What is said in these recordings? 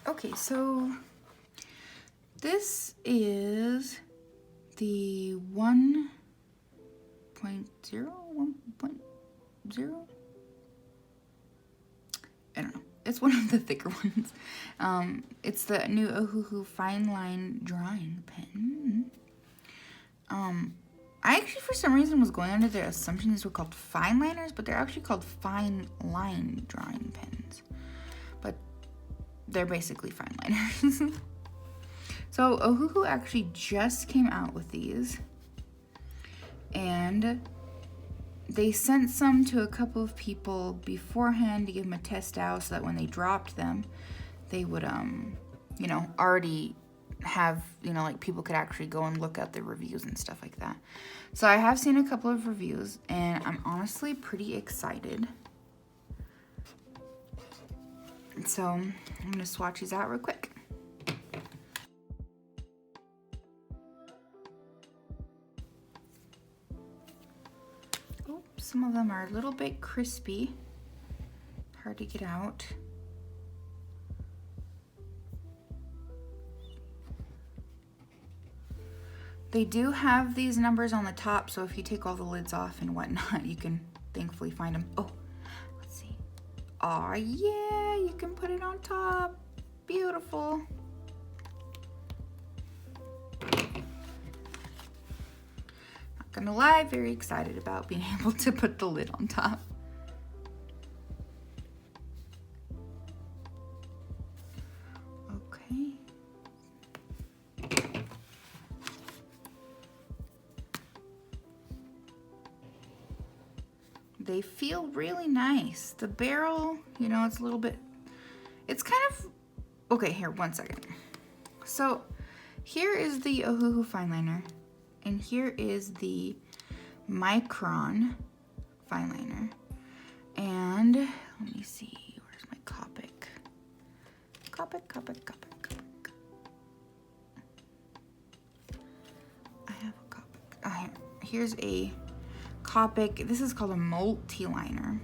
Okay, so this is the 1.0, 1.0? I don't know. It's one of the thicker ones. It's the new Ohuhu Fineline drawing pen. I actually, for some reason, was going under the assumption these were called Fineliners, but they're actually called fine line drawing pens. But they're basically Fineliners. So Ohuhu actually just came out with these, and they sent some to a couple of people beforehand to give them a test out so that when they dropped them, they would, already have, like people could actually go and look at the reviews and stuff like that. So I have seen a couple of reviews, and I'm honestly pretty excited. So I'm gonna swatch these out real quick. Oh, some of them are a little bit crispy, hard to get out. They do have these numbers on the top, so if you take all the lids off and whatnot, you can thankfully find them. Oh, let's see. Aw, yeah, you can put it on top. Beautiful. Not gonna lie, very excited about being able to put the lid on top. Okay. They feel really nice. The barrel, it's a little bit, it's kind of, okay, here, one second. So here is the Ohuhu Fineliner, and here is the Micron Fineliner. And let me see, where's my Copic? Copic. I have a Copic. Here's a Copic. This is called a multi-liner.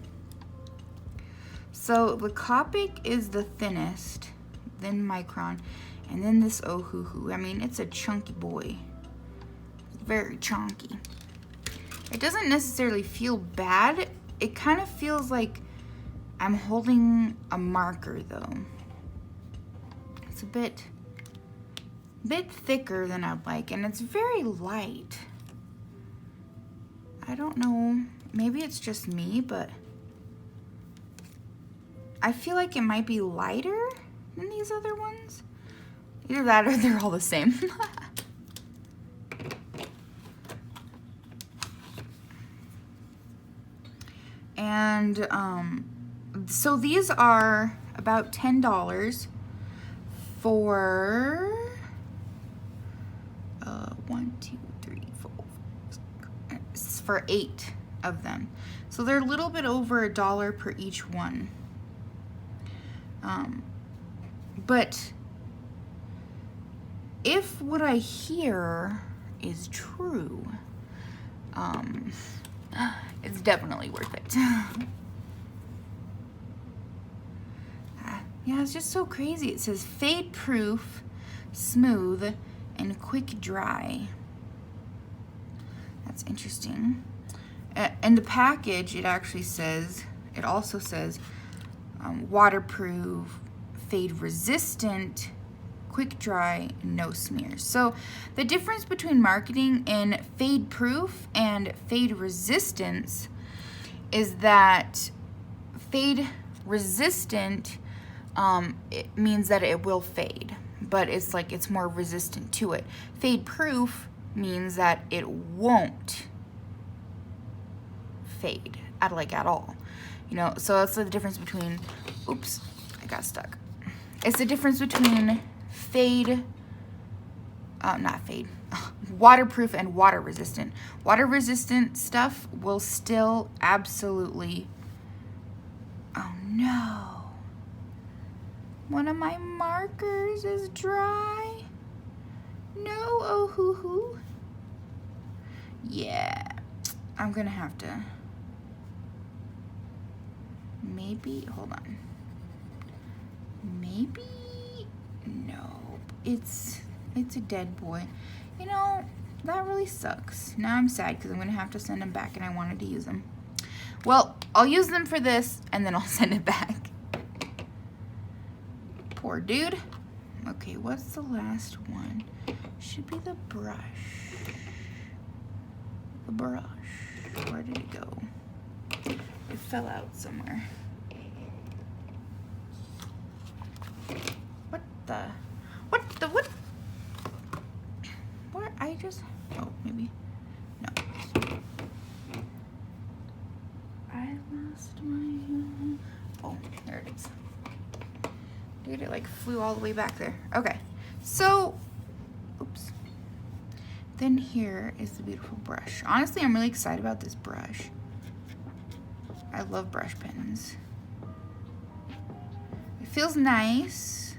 So the Copic is the thinnest, then Micron, and then this Ohuhu. I mean, it's a chunky boy. Very chunky. It doesn't necessarily feel bad. It kind of feels like I'm holding a marker though. It's a bit thicker than I'd like, and it's very light. I don't know, maybe it's just me, but I feel like it might be lighter than these other ones. Either that or they're all the same. And so these are about $10 for 8 of them. So they're a little bit over $1 per each one. But if what I hear is true, it's definitely worth it. Yeah, it's just so crazy. It says fade proof, smooth, and quick dry. That's interesting. In the package, it also says waterproof, fade resistant, quick dry, no smears. So the difference between marketing in fade proof and fade resistance is that fade resistant, it means that it will fade, but it's more resistant to it. Fade proof means that it won't fade at all. So that's the difference between, oops, I got stuck. It's the difference between waterproof and water resistant. Water resistant stuff will still absolutely, oh no. One of my markers is dry. No, Ohuhu. Yeah, I'm gonna have to, maybe, hold on. Maybe Nope. It's a dead boy. You know, that really sucks. Now I'm sad because I'm going to have to send them back and I wanted to use them. Well, I'll use them for this and then I'll send it back. Poor dude. Okay, what's the last one? Should be the brush. The brush. Where did it go? It fell out somewhere. What? What? I just... Oh, maybe. No. I lost my... Oh, there it is. Dude, it like flew all the way back there. Okay, so... Oops. Then here is the beautiful brush. Honestly, I'm really excited about this brush. I love brush pens. It feels nice.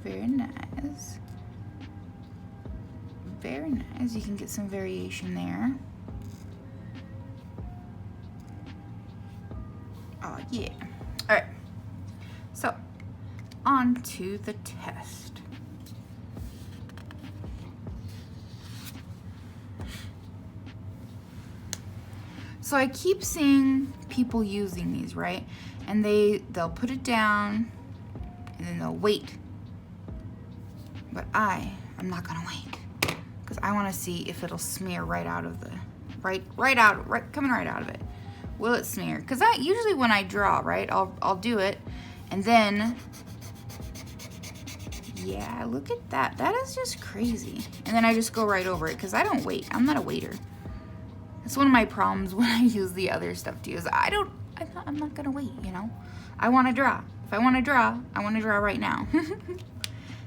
Very nice. Very nice. You can get some variation there. Oh, yeah. All right. So, on to the test. So I keep seeing people using these, right? And they'll put it down and then they'll wait. But I'm not gonna wait because I want to see if it'll smear right out of the coming right out of it. Will it smear? Because usually when I draw, right, I'll do it, and then yeah, look at that. That is just crazy. And then I just go right over it because I don't wait. I'm not a waiter. It's one of my problems when I use the other stuff too. Is I'm not gonna wait. You know, I want to draw. If I want to draw, I want to draw right now.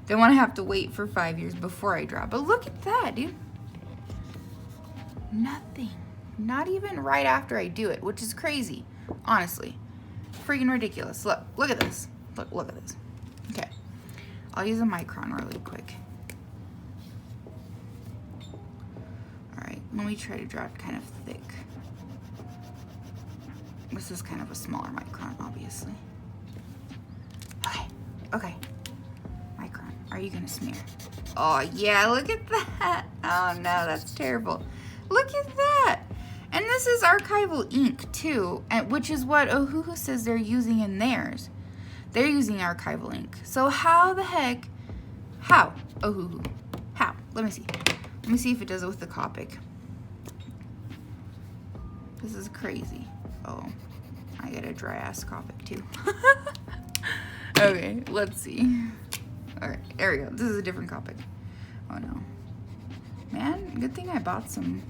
Don't want to have to wait for 5 years before I draw. But look at that, dude. Nothing. Not even right after I do it, which is crazy. Honestly, freaking ridiculous. Look at this. Look at this. Okay, I'll use a micron really quick. Let me try to draw it kind of thick. This is kind of a smaller micron, obviously. Okay. Micron, are you gonna smear? Oh yeah, look at that. Oh no, that's terrible. Look at that. And this is archival ink too, which is what Ohuhu says they're using in theirs. They're using archival ink. So how the heck, Ohuhu, how? Let me see if it does it with the Copic. This is crazy. Oh, I got a dry ass Copic too. Okay, let's see. All right, there we go. This is a different Copic. Oh no. Man, good thing I bought some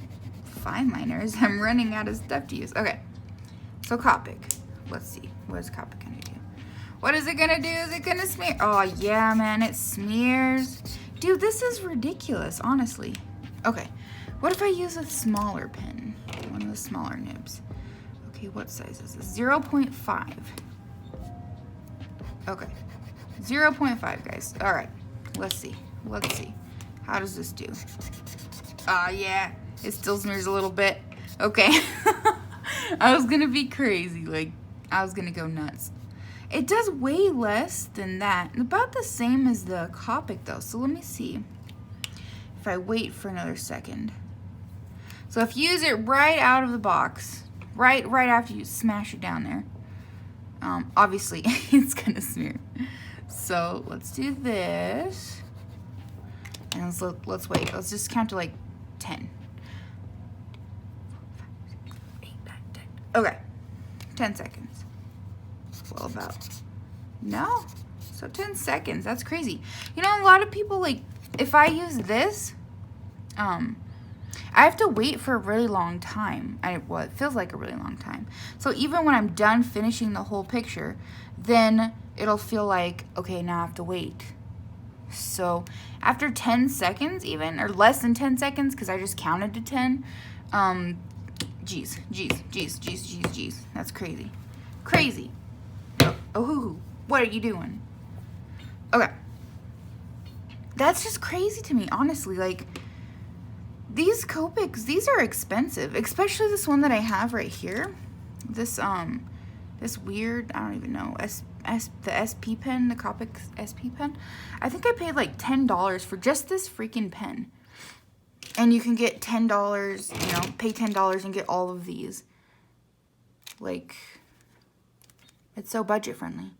Fineliners. I'm running out of stuff to use. Okay, so Copic. Let's see. What is Copic gonna do? What is it gonna do? Is it gonna smear? Oh yeah, man, it smears. Dude, this is ridiculous, honestly. Okay, what if I use a smaller pen? One of the smaller nibs. Okay, what size is this? 0.5. Okay, 0.5, guys. All right, let's see. How does this do? Yeah, it still smears a little bit. Okay. I was gonna be crazy. Like, I was gonna go nuts. It does way less than that. About the same as the Copic though. So let me see if I wait for another second. So if you use it right out of the box, right after you smash it down there, obviously it's gonna smear. So let's do this. And let's wait. Let's just count to like 10. 8, 9, 10. Okay, 10 seconds. Well, about no. So 10 seconds. That's crazy. You know, a lot of people, like, if I use this, I have to wait for a really long time. Well, it feels like a really long time. So even when I'm done finishing the whole picture, then it'll feel like, okay, now I have to wait. So after 10 seconds even, or less than 10 seconds, because I just counted to 10, geez. That's crazy. Crazy. Ohuhu, what are you doing? Okay. That's just crazy to me, honestly. Like, these Copics, these are expensive, especially this one that I have right here. This weird, I don't even know, the SP pen, the Copic SP pen. I think I paid like $10 for just this freaking pen. And you can get $10, you know, pay $10 and get all of these. Like, it's so budget friendly.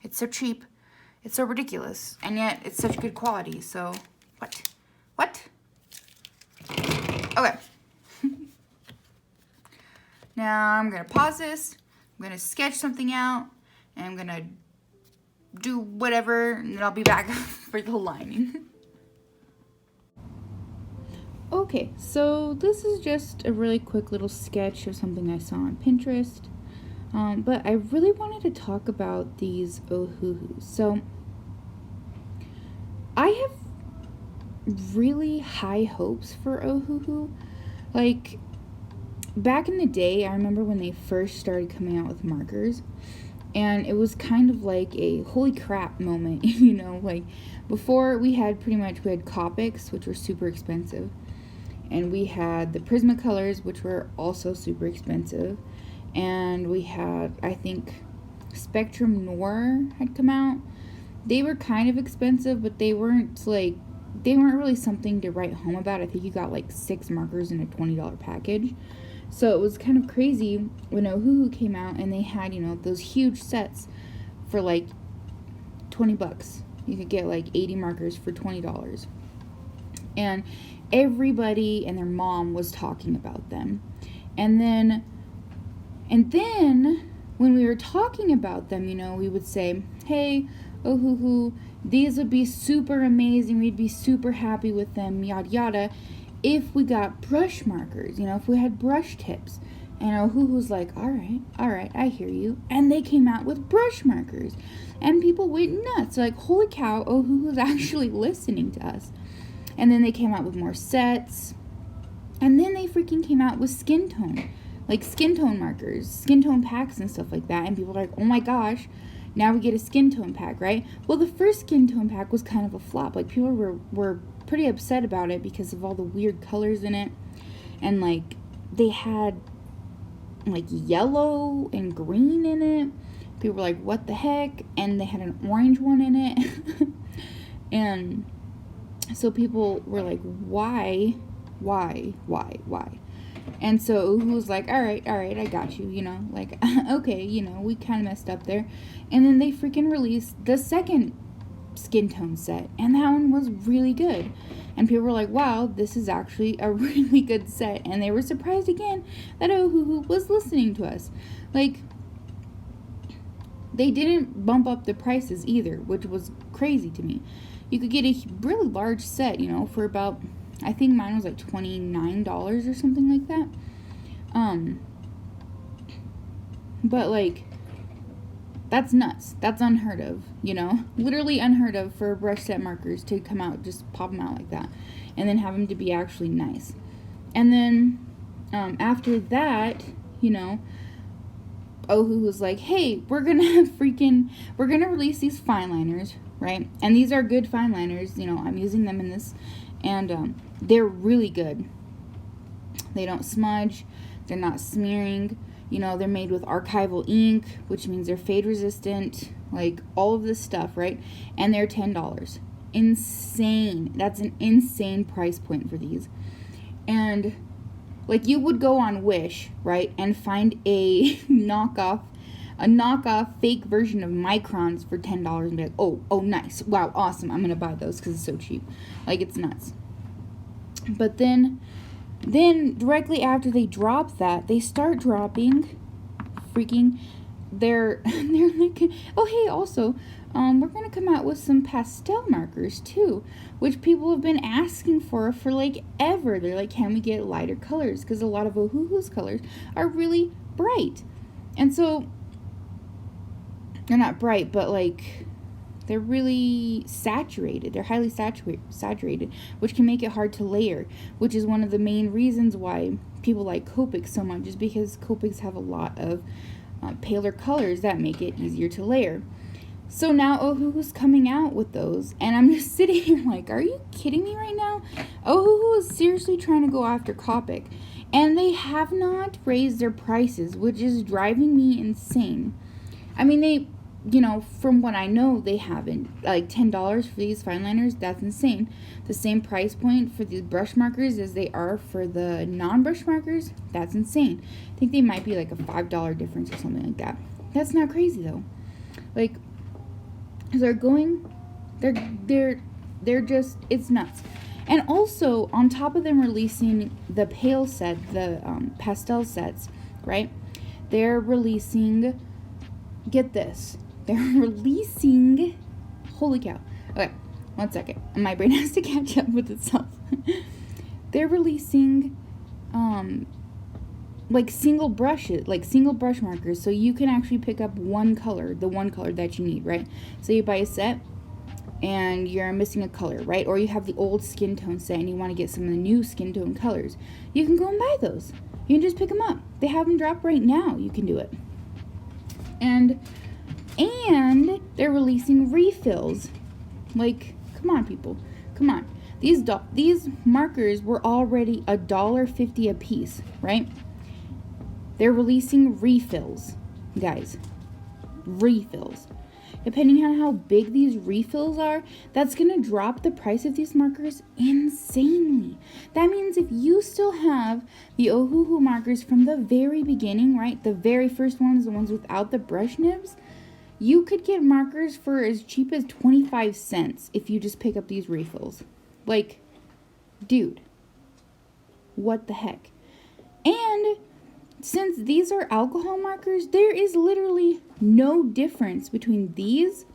It's so cheap. It's so ridiculous. And yet, it's such good quality. So, what? What? Okay. Now, I'm going to pause this. I'm going to sketch something out. And I'm going to do whatever. And then I'll be back for the lining. Okay, so this is just a really quick little sketch of something I saw on Pinterest. But I really wanted to talk about these Ohuhus. So, I have really high hopes for Ohuhu. Like, back in the day, I remember when they first started coming out with markers. And it was kind of like a holy crap moment, you know. Like, before we had Copics, which were super expensive. And we had the Prismacolors, which were also super expensive. And we had, I think, Spectrum Noir had come out. They were kind of expensive, but they weren't really something to write home about. I think you got like 6 markers in a $20 package. So it was kind of crazy when Ohuhu came out and they had, you know, those huge sets for like $20. You could get like 80 markers for $20. And everybody and their mom was talking about them. And then when we were talking about them, you know, we would say, hey, Ohuhu, these would be super amazing. We'd be super happy with them, yada yada, if we got brush markers, you know, if we had brush tips. And Ohuhu's like, all right, I hear you. And they came out with brush markers. And people went nuts. Like, holy cow, Ohuhu's actually listening to us. And then they came out with more sets. And then they freaking came out with skin tone. Like skin tone markers, skin tone packs and stuff like that. And people are like, oh my gosh, now we get a skin tone pack, right? Well, the first skin tone pack was kind of a flop. Like, people were pretty upset about it because of all the weird colors in it. And, like, they had, like, yellow and green in it. People were like, what the heck? And they had an orange one in it. And so people were like, why? And so Ohuhu was like, all right, I got you, you know, like, okay, you know, we kind of messed up there. And then they freaking released the second skin tone set, and that one was really good. And people were like, wow, this is actually a really good set. And they were surprised again that Ohuhu was listening to us. Like, they didn't bump up the prices either, which was crazy to me. You could get a really large set, you know, for about, I think mine was like $29 or something like that. But like, that's nuts. That's unheard of, you know, literally unheard of for brush set markers to come out, just pop them out like that, and then have them to be actually nice. And then after that, you know, Ohuhu was like, hey, we're gonna release these Fineliners, right? And these are good Fineliners, you know, I'm using them in this, and they're really good. They don't smudge, they're not smearing, you know, they're made with archival ink, which means they're fade resistant, like all of this stuff, right? And they're $10. Insane. That's an insane price point for these. And like, you would go on Wish, right, and find a knockoff fake version of Microns for $10 and be like, oh, nice, wow, awesome, I'm gonna buy those because it's so cheap. Like, it's nuts. But then directly after they drop that, they start dropping freaking they're like, oh hey, also we're gonna come out with some pastel markers too, which people have been asking for like ever. They're like, can we get lighter colors, because a lot of Ohuhu's colors are really bright. And so they're not bright, but like, they're really saturated. They're highly saturated, which can make it hard to layer, which is one of the main reasons why people like Copics so much, is because Copics have a lot of paler colors that make it easier to layer. So now Ohuhu's coming out with those, and I'm just sitting here like, are you kidding me right now? Ohuhu is seriously trying to go after Copic, and they have not raised their prices, which is driving me insane. I mean, you know, from what I know, they haven't. Like $10 for these Fineliners, that's insane. The same price point for these brush markers as they are for the non-brush markers, that's insane. I think they might be like a $5 difference or something like that. That's not crazy though. Like, they're just, it's nuts. And also, on top of them releasing the pale set, the pastel sets, right? They're releasing, get this, they're releasing, holy cow. Okay, one second. My brain has to catch up with itself. They're releasing, like single brush markers, so you can actually pick up one color, the one color that you need, right? So you buy a set, and you're missing a color, right? Or you have the old skin tone set and you want to get some of the new skin tone colors. You can go and buy those. You can just pick them up. They have them drop right now. You can do it. And they're releasing refills. Like, come on, people. Come on. These markers were already $1.50 a piece, right? They're releasing refills, guys. Refills. Depending on how big these refills are, that's going to drop the price of these markers insanely. That means if you still have the Ohuhu markers from the very beginning, right, the very first ones, the ones without the brush nibs, you could get markers for as cheap as 25 cents if you just pick up these refills. Like, dude, what the heck? And since these are alcohol markers, there is literally no difference between these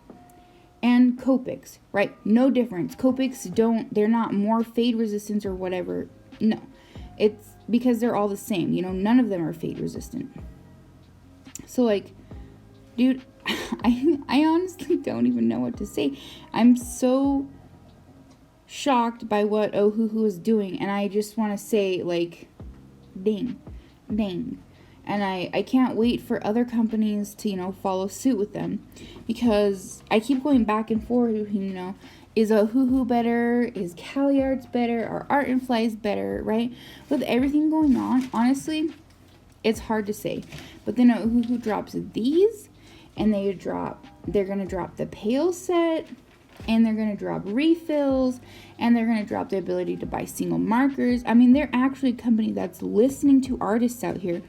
and Copics, right? No difference. Copics they're not more fade resistant or whatever. No, it's because they're all the same. You know, none of them are fade resistant. So like, dude, I honestly don't even know what to say. I'm so shocked by what Ohuhu is doing, and I just want to say, like, dang. And I can't wait for other companies to, you know, follow suit with them, because I keep going back and forth, you know, is Ohuhu better? Is Caliart's better? Are Art and Flies better, right? With everything going on, honestly, it's hard to say. But then Ohuhu drops these, and they're going to drop the pale set, and they're going to drop refills, and they're going to drop the ability to buy single markers. I mean, they're actually a company that's listening to artists out here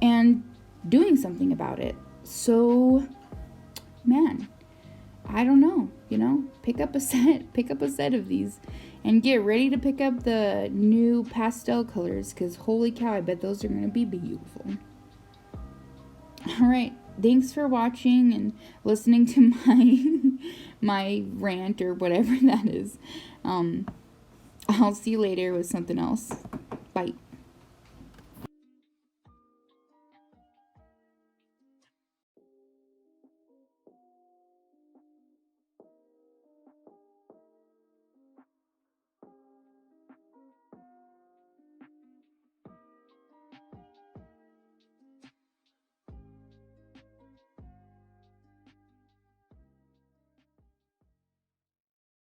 and doing something about it. So, man, I don't know, you know, pick up a set of these and get ready to pick up the new pastel colors, because holy cow, I bet those are going to be beautiful. All right. Thanks for watching and listening to my rant or whatever that is. I'll see you later with something else. Bye.